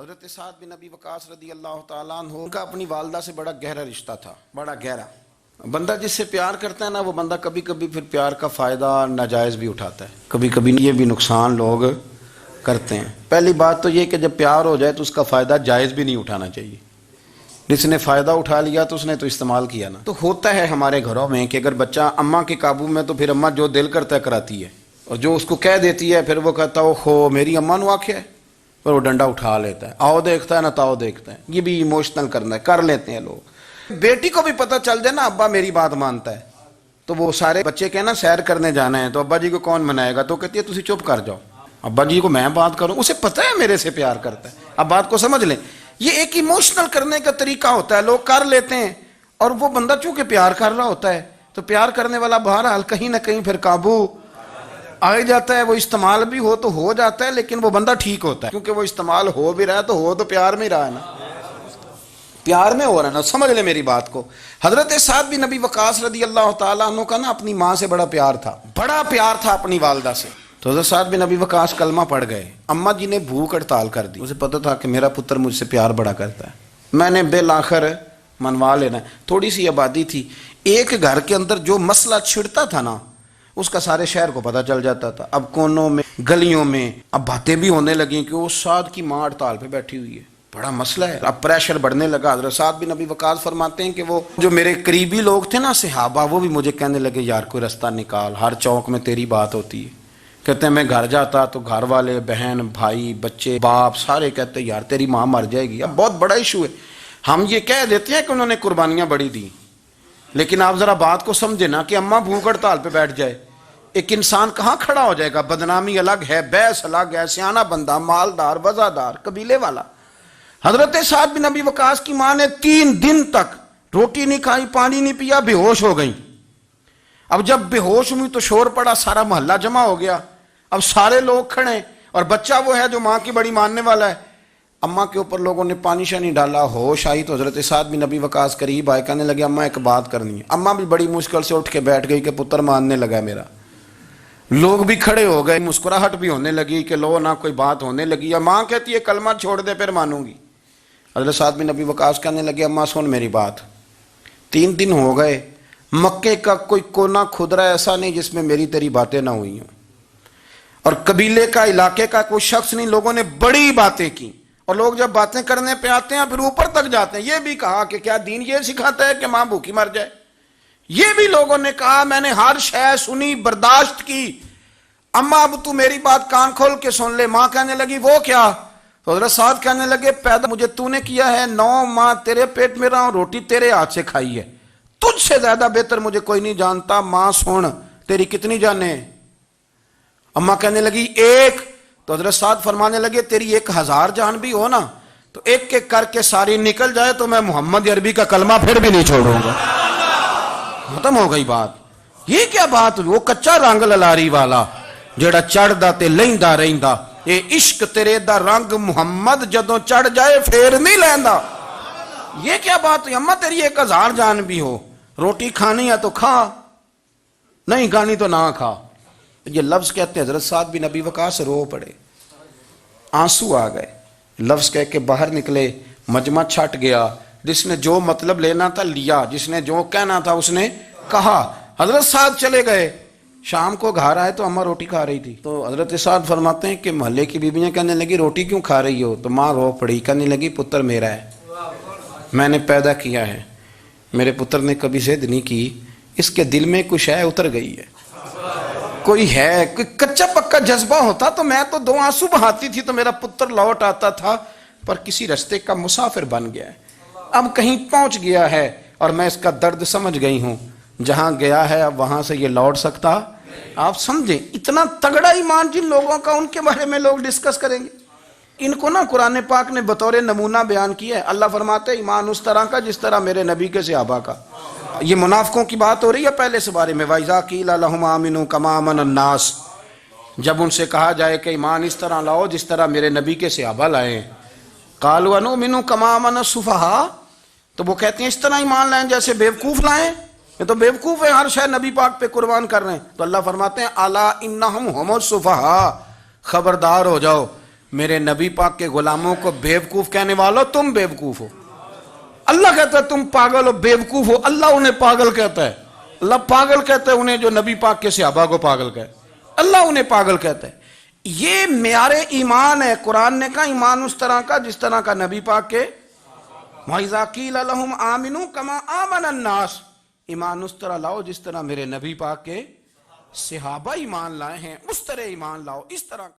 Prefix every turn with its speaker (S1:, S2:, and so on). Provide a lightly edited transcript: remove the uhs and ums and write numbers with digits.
S1: حضرت سعد بن ابی وقاص رضی اللہ تعالیٰ عنہ کا اپنی والدہ سے بڑا گہرا رشتہ تھا، بڑا گہرا۔ بندہ جس سے پیار کرتا ہے نا، وہ بندہ کبھی کبھی پھر پیار کا فائدہ ناجائز بھی اٹھاتا ہے، کبھی کبھی یہ بھی نقصان لوگ کرتے ہیں۔ پہلی بات تو یہ کہ جب پیار ہو جائے تو اس کا فائدہ جائز بھی نہیں اٹھانا چاہیے۔ جس نے فائدہ اٹھا لیا تو اس نے تو استعمال کیا نا۔ تو ہوتا ہے ہمارے گھروں میں کہ اگر بچہ اماں کے قابو میں تو پھر اماں جو دل کرتا ہے کراتی ہے، اور جو اس کو کہہ دیتی ہے پھر وہ کہتا ہے ہو میری اماں نو آکھیا ہے، پر وہ ڈنڈا اٹھا لیتا ہے، آؤ دیکھتا ہے نہ تاؤ دیکھتا ہے۔ یہ بھی ایموشنل کرنا ہے، کر لیتے ہیں لوگ۔ بیٹی کو بھی پتہ چل جائے نا ابا میری بات مانتا ہے، تو وہ سارے بچے کہنا سیر کرنے جانا ہے تو ابا جی کو کون منائے گا، تو کہتی ہے تسی چپ کر جاؤ، ابا جی کو میں بات کروں، اسے پتہ ہے میرے سے پیار کرتا ہے۔ اب بات کو سمجھ لیں، یہ ایک ایموشنل کرنے کا طریقہ ہوتا ہے، لوگ کر لیتے ہیں، اور وہ بندہ چونکہ پیار کر رہا ہوتا ہے تو پیار کرنے والا بہرحال کہیں نہ کہیں پھر قابو آ جاتا ہے۔ وہ استعمال بھی ہو تو ہو جاتا ہے، لیکن وہ بندہ ٹھیک ہوتا ہے، کیونکہ وہ استعمال ہو بھی رہا ہے تو پیار میں ہی رہا ہے نا، پیار میں ہو رہا ہے نا۔ سمجھ لیں میری بات کو۔ حضرت سعد بن ابی وقاص رضی اللہ تعالیٰ عنہ کا نا اپنی ماں سے بڑا پیار تھا، بڑا پیار تھا اپنی والدہ سے۔ تو حضرت سعد بن ابی وقاص کلمہ پڑھ گئے، اماں جی نے بھوک ہڑتال کر دی، اسے پتہ تھا کہ میرا پتر مجھ سے پیار بڑا کرتا ہے، میں نے بالآخر منوا لینا ہے۔ تھوڑی سی آبادی تھی، ایک گھر کے اندر جو مسئلہ چھڑتا تھا نا اس کا سارے شہر کو پتہ چل جاتا تھا۔ اب کونوں میں گلیوں میں اب باتیں بھی ہونے لگیں کہ وہ سعد کی ماں ہڑتال پہ بیٹھی ہوئی ہے، بڑا مسئلہ ہے۔ اب پریشر بڑھنے لگا۔ حضرت سعد بن ابی وقاص فرماتے ہیں کہ وہ جو میرے قریبی لوگ تھے نا صحابہ، وہ بھی مجھے کہنے لگے یار کوئی رستہ نکال، ہر چوک میں تیری بات ہوتی ہے۔ کہتے ہیں میں گھر جاتا تو گھر والے، بہن، بھائی، بچے، باپ سارے کہتے ہیں یار تیری ماں مر جائے گی۔ اب بہت بڑا ایشو ہے، ہم یہ کہہ دیتے ہیں کہ انہوں نے قربانیاں بڑی دی، لیکن آپ ذرا بات کو سمجھے نا کہ اماں بھوک ہڑتال پہ بیٹھ جائے، ایک انسان کہاں کھڑا ہو جائے گا؟ بدنامی الگ ہے، بحث الگ ہے، سیانہ بندہ، مالدار، وزادار، قبیلے والا۔ حضرت سعد بن ابی وقاص کی ماں نے 3 دن تک روٹی نہیں کھائی، پانی نہیں پیا، بے ہوش ہو گئی۔ اب جب بے ہوش ہوئی تو شور پڑا، سارا محلہ جمع ہو گیا، اب سارے لوگ کھڑے، اور بچہ وہ ہے جو ماں کی بڑی ماننے والا ہے۔ اماں کے اوپر لوگوں نے پانی شانی ڈالا، ہوش آئی تو حضرت سعد بن ابی وقاص قریب آئے، کہنے لگے اماں ایک بات کرنی ہے۔ اماں بھی بڑی مشکل سے اٹھ کے بیٹھ گئی کہ پتر ماننے لگا میرا۔ لوگ بھی کھڑے ہو گئے، مسکراہٹ بھی ہونے لگی کہ لو نہ کوئی بات ہونے لگی، یا ماں کہتی ہے کلمہ چھوڑ دے پھر مانوں گی۔ حضرت سعد بن ابی وقاص کہنے لگے اماں سن میری بات، 3 دن ہو گئے، مکے کا کوئی کونا کھدرا ایسا نہیں جس میں میری تیری باتیں نہ ہوئی ہوں، اور قبیلے کا، علاقے کا کوئی شخص نہیں، لوگوں نے بڑی باتیں کی، اور لوگ جب باتیں کرنے پہ آتے ہیں پھر اوپر تک جاتے ہیں۔ یہ بھی کہا کہ کیا دین یہ سکھاتا ہے کہ ماں بھوکی مر جائے؟ یہ بھی لوگوں نے کہا، میں نے ہر شے سنی، برداشت کی، اماں اب تو میری بات کان کھول کے سن لے۔ ماں کہنے لگی وہ کیا؟ تو حضرت سعد کہنے لگے پیدا مجھے تو نے کیا ہے، 9 ماہ تیرے پیٹ میں رہا ہوں، روٹی تیرے ہاتھ سے کھائی ہے، تجھ سے زیادہ بہتر مجھے کوئی نہیں جانتا۔ ماں سن تیری کتنی جانیں؟ اماں کہنے لگی 1۔ تو حضرت سعد فرمانے لگے تیری 1000 جان بھی ہو نا تو ایک ایک کر کے ساری نکل جائے تو میں محمد عربی کا کلمہ پھر بھی نہیں چھوڑوں گا۔ ختم ہو گئی بات۔ یہ کیا بات؟ وہ کچا رنگ للاری والا جڑا چڑھدا تے لیندا رہندا، اے عشق تیرے دا رنگ محمد جدوں چڑھ جائے پھر نہیں لیندا۔ یہ کیا بات؟ اماں تیری 1000 جان بھی ہو، روٹی کھانی ہے تو کھا، نہیں کھانی تو نہ کھا۔ یہ لفظ کہتے ہیں حضرت سعد بن ابی وقاص رو پڑے، آنسو آ گئے، لفظ کہہ کے باہر نکلے، مجمع چھٹ گیا، جس نے جو مطلب لینا تھا لیا، جس نے جو کہنا تھا اس نے کہا۔ حضرت سعد چلے گئے، شام کو گھر آئے تو اماں روٹی کھا رہی تھی۔ تو حضرت سعد فرماتے ہیں کہ محلے کی بیویاں کہنے لگی روٹی کیوں کھا رہی ہو؟ تو ماں رو پڑی، کہنے لگی پتر میرا ہے، میں نے پیدا کیا ہے، میرے پتر نے کبھی ضد نہیں کی، اس کے دل میں کچھ ہے اتر گئی ہے، کوئی ہے، کوئی کچا پکا جذبہ ہوتا تو میں تو 2 آنسو بہاتی تھی تو میرا پتر لوٹ آتا تھا، پر کسی رستے کا مسافر بن گیا ہے، اب کہیں پہنچ گیا ہے، اور میں اس کا درد سمجھ گئی ہوں، جہاں گیا ہے اب وہاں سے یہ لوٹ سکتا۔ آپ سمجھیں اتنا تگڑا ایمان جن لوگوں کا، ان کے بارے میں لوگ ڈسکس کریں گے۔ ان کو نا قرآن پاک نے بطور نمونہ بیان کیا ہے۔ اللہ فرماتے ہیں ایمان اس طرح کا جس طرح میرے نبی کے صحابہ کا۔ یہ منافقوں کی بات ہو رہی ہے پہلے سے بارے میں، وَإِذَا قِيلَ لَهُمْ آمِنُوا كَمَا آمَنَ النَّاسُ، جب ان سے کہا جائے کہ ایمان اس طرح لاؤ جس طرح میرے نبی کے صحابہ لائے ہیں، قَالُوا أَنُؤْمِنُ كَمَا آمَنَ السُّفَهَاءُ، تو وہ کہتے ہیں اس طرح ایمان لائیں جیسے بیوقوف لائیں، یہ تو بیوقوف ہے، ہر شے نبی پاک پہ قربان کر رہے ہیں۔ تو اللہ فرماتے ہیں الا انہم ہم السفہاء، خبردار ہو جاؤ میرے نبی پاک کے غلاموں کو بیوقوف کہنے والو تم بیوقوف ہو. اللہ کہتا ہے تم پاگل ہو بیوقوف ہو. اللہ انہیں پاگل کہتا ہے. اللہ پاگل کہتا ہے انہیں جو نبی پاک کے صحابہ کو پاگل کہتا ہے. اللہ انہیں پاگل کہتا ہے. یہ معیار ایمان ہے. قرآن نے کہا ایمان اس طرح کا جس طرح کا نبی پاک کے وَإِذَا قِيلَ لَهُمْ آمِنُوا كَمَا آمَنَ النَّاسُ. ایمان اس طرح لاؤ جس طرح میرے نبی پاک کے صحابہ ایمان لائے ہیں, اس طرح ایمان لاؤ, اس طرح.